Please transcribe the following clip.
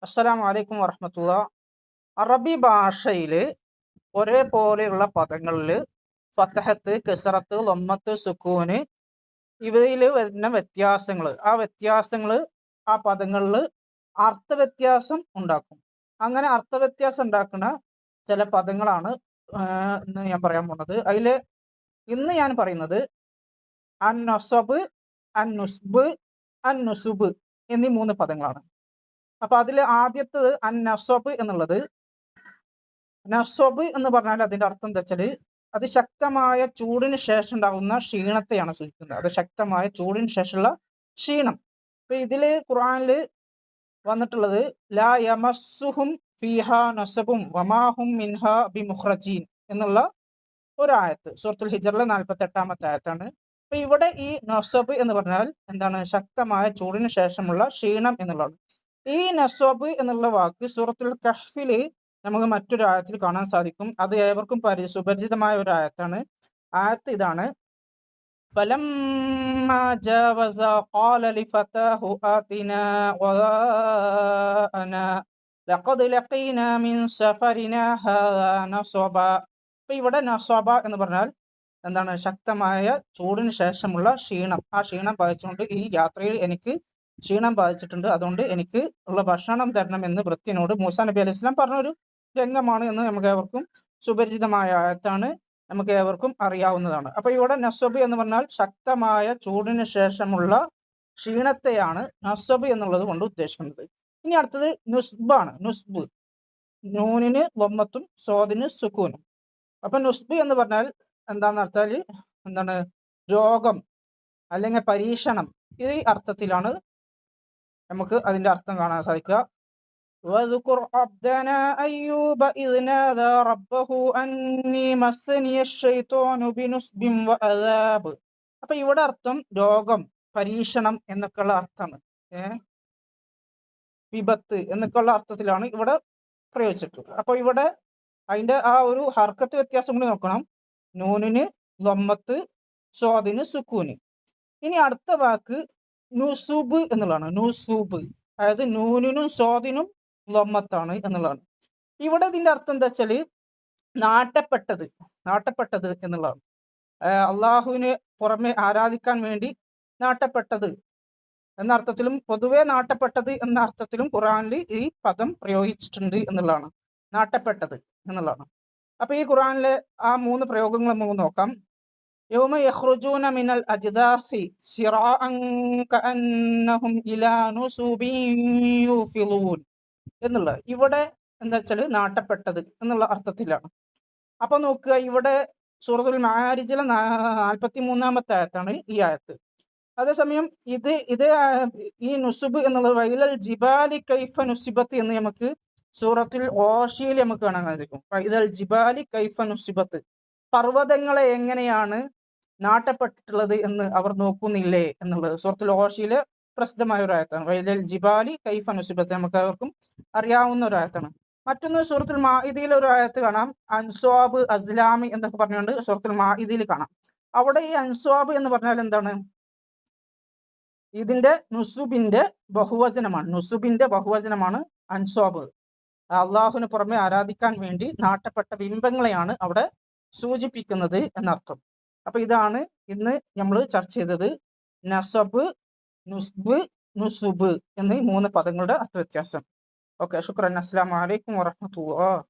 അസ്സലാമു അലൈക്കും വറഹ്മത്തുള്ള. അറബി ഭാഷയിൽ ഒരേപോലെയുള്ള പദങ്ങളിൽ ഫതഹത്ത്, കസറത്ത്, ലമ്മത്ത്, സുക്കൂന് ഇവയിൽ വരുന്ന വ്യത്യാസങ്ങൾ, ആ വ്യത്യാസങ്ങൾ ആ പദങ്ങളിൽ അർത്ഥവ്യത്യാസം ഉണ്ടാക്കും. അങ്ങനെ അർത്ഥവ്യത്യാസം ഉണ്ടാക്കുന്ന ചില പദങ്ങളാണ് ഇന്ന് ഞാൻ പറയാൻ പോകുന്നത്. അതിൽ ഇന്ന് ഞാൻ പറയുന്നത് അൻ നസബ്, അൻ നുസ്ബ്, അൻ നുസുബ് എന്നീ 3 പദങ്ങളാണ്. അപ്പൊ അതിൽ ആദ്യത്തത് അൻ നസബ് എന്നുള്ളത്, നസബ് എന്ന് പറഞ്ഞാൽ അതിന്റെ അർത്ഥം എന്താ വെച്ചാൽ അത് ശക്തമായ ചൂടിന് ശേഷം ഉണ്ടാകുന്ന ക്ഷീണത്തെയാണ് സൂചിപ്പിക്കുന്നത്. അത് ശക്തമായ ചൂടിന് ശേഷമുള്ള ക്ഷീണം. ഇപ്പൊ ഇതില് ഖുർആനില് വന്നിട്ടുള്ളത് ലാ യമസ്സുഹും ഫീഹാ നസബും വമാഹും മിൻഹാ ബിമുഖ്റജീൻ എന്നുള്ള ഒരു ആയത്ത് സൂറത്തുൽ ഹിജ്റിലെ 48-ാമത്തെ ആയത്താണ്. അപ്പൊ ഇവിടെ ഈ നസബ് എന്ന് പറഞ്ഞാൽ എന്താണ്? ശക്തമായ ചൂടിന് ശേഷമുള്ള ക്ഷീണം എന്നുള്ളതാണ്. ഈ നസബ് എന്നുള്ള വാക്ക് സൂറത്തുൽ കഹ്ഫില് നമുക്ക് മറ്റൊരു ആയത്തിൽ കാണാൻ സാധിക്കും. അത് ഏവർക്കും സുപരിചിതമായ ഒരു ആയത്താണ്. ആയത്ത് ഇതാണ്: ഫലമ്മാ ജാവസ ഖാല ലിഫതാഹു ആതിനാ വദാഅനാ ലഖദ് ലഖീനാ മിൻ സഫരിനാ ഹാദാ നസബ. അപ്പൊ ഇവിടെ നസബ എന്ന് പറഞ്ഞാൽ എന്താണ്? ശക്തമായ ചൂടിന് ശേഷമുള്ള ക്ഷീണം. ആ ക്ഷീണം ബാധിച്ചുകൊണ്ട് ഈ യാത്രയിൽ എനിക്ക് ക്ഷീണം ബാധിച്ചിട്ടുണ്ട്, അതുകൊണ്ട് എനിക്ക് ഉള്ള ഭക്ഷണം തരണം എന്ന് ഭൃത്യനോട് മൂസാ നബി അലൈഹി സ്വലാം പറഞ്ഞൊരു രംഗമാണ് എന്ന് നമുക്ക് ഏവർക്കും സുപരിചിതമായ ആയത്താണ്, നമുക്ക് ഏവർക്കും അറിയാവുന്നതാണ്. അപ്പൊ ഇവിടെ നസബ് എന്ന് പറഞ്ഞാൽ ശക്തമായ ചൂടിന് ശേഷമുള്ള ക്ഷീണത്തെയാണ് നസബ് എന്നുള്ളത് കൊണ്ട് ഉദ്ദേശിക്കുന്നത്. ഇനി അടുത്തത് നുസ്ബാണ്. നുസ്ബ്, നൂനിന് ലമ്മത്തും സ്വാദിന് സുക്കൂനും. അപ്പൊ നുസ്ബ് എന്ന് പറഞ്ഞാൽ എന്താന്ന് വെച്ചാൽ എന്താണ്? രോഗം അല്ലെങ്കിൽ പരീക്ഷണം, ഈ അർത്ഥത്തിലാണ് നമുക്ക് അതിന്റെ അർത്ഥം കാണാൻ സാധിക്കുക. വദ്കുർ അബ്ദനാ അയ്യൂബ ഇദ് നാദാ റബ്ബഹു അന്നീ മസ്സനിയ ശൈത്വാനു ബിനുസ്ബിൻ വഅദാബ്. അപ്പൊ ഇവിടെ അർത്ഥം രോഗം, പരീക്ഷണം എന്നൊക്കെയുള്ള അർത്ഥമാണ്. വിപത്ത് എന്നൊക്കെയുള്ള അർത്ഥത്തിലാണ് ഇവിടെ പ്രയോഗിച്ചിട്ടുള്ളത്. അപ്പൊ ഇവിടെ അതിന്റെ ആ ഒരു ഹർക്കത്ത് വ്യത്യാസം കൂടി നോക്കണം. നൂനിന് ലമ്മത്ത്, സ്വാദിന് സുക്കൂന്. ഇനി അടുത്ത വാക്ക് നുസുബ് എന്നുള്ളതാണ്. നുസുബ്, അതായത് നൂനിനും സ്വാദിനും ലമ്മത്താണ് എന്നുള്ളതാണ്. ഇവിടെ ഇതിന്റെ അർത്ഥം എന്താ വെച്ചാല് നാട്ടപ്പെട്ടത്, നാട്ടപ്പെട്ടത് എന്നുള്ളതാണ്. അള്ളാഹുവിന് പുറമെ ആരാധിക്കാൻ വേണ്ടി നാട്ടപ്പെട്ടത് എന്ന അർത്ഥത്തിലും പൊതുവെ നാട്ടപ്പെട്ടത് എന്ന അർത്ഥത്തിലും ഖുർആനിൽ ഈ പദം പ്രയോഗിച്ചിട്ടുണ്ട് എന്നുള്ളതാണ്. നാട്ടപ്പെട്ടത് എന്നുള്ളതാണ്. അപ്പൊ ഈ ഖുർആനിലെ ആ 3 പ്രയോഗങ്ങൾ നമുക്ക് നോക്കാം. യൗമ യഖ്റുജൂന മിനൽ അജ്ദാഹി സിറാഅൻ കഅന്നഹും ഇലാ നുസുബിൻ യൂഫിളൂൻ എന്നുള്ള ഇവിടെ എന്താ വെച്ചാൽ നാട്ടപ്പെട്ടത് എന്നുള്ള അർത്ഥത്തിലാണ്. അപ്പൊ നോക്കുക, ഇവിടെ സൂറത്തുൽ മആരിജിലെ 43-ാമത്തെ ആയത്താണ് ഈ ആയത്ത്. അതേസമയം ഇത് ഈ നുസുബ് എന്നുള്ളത് വൈലൽ ജിബാലി കൈഫ നുസിബത്ത് എന്ന് നമുക്ക് സൂറത്തുൽ ഓഷിയിൽ നമുക്ക് കാണാൻ സാധിക്കും. വൈലൽ ജിബാലി കൈഫ നുസിബത്ത്, പർവ്വതങ്ങളെ എങ്ങനെയാണ് നാട്ടപ്പെട്ടിട്ടുള്ളത് എന്ന് അവർ നോക്കുന്നില്ലേ എന്നുള്ളത് സൂറത്തുൽ ഓഷിയിലെ പ്രസിദ്ധമായ ഒരു ആയത്താണ്. വൈലൽ ജിബാലി കൈഫ നുസിബത്ത് നമുക്ക് അവർക്കും അറിയാവുന്ന ഒരു ആയത്താണ്. മറ്റൊന്ന് സൂറത്തുൽ മാഇദയിൽ ഒരു ആയത്ത് കാണാം, അൻസ്വാബ് അസ്ലാമി എന്നൊക്കെ പറഞ്ഞുകൊണ്ട് സൂറത്തുൽ മാഇദയിൽ കാണാം. അവിടെ ഈ അൻസ്വാബ് എന്ന് പറഞ്ഞാൽ എന്താണ്? ഇതിന്റെ നുസുബിന്റെ ബഹുവചനമാണ്. നുസുബിന്റെ ബഹുവചനമാണ് അൻസ്വാബ്. അള്ളാഹുവിന് പുറമെ ആരാധിക്കാൻ വേണ്ടി നാട്ടപ്പെട്ട ബിംബങ്ങളെയാണ് അവിടെ സൂചിപ്പിക്കുന്നത് എന്നർത്ഥം. അപ്പൊ ഇതാണ് ഇന്ന് നമ്മൾ ചർച്ച ചെയ്തത്. നസബ്, നുസ്ബ്, നുസുബ് എന്നീ 3 പദങ്ങളുടെ അർത്ഥവ്യത്യാസം. ഓക്കെ, ശുക്രൻ. അസ്സലാമു അലൈക്കും വറഹ്മത്തുള്ളാഹി.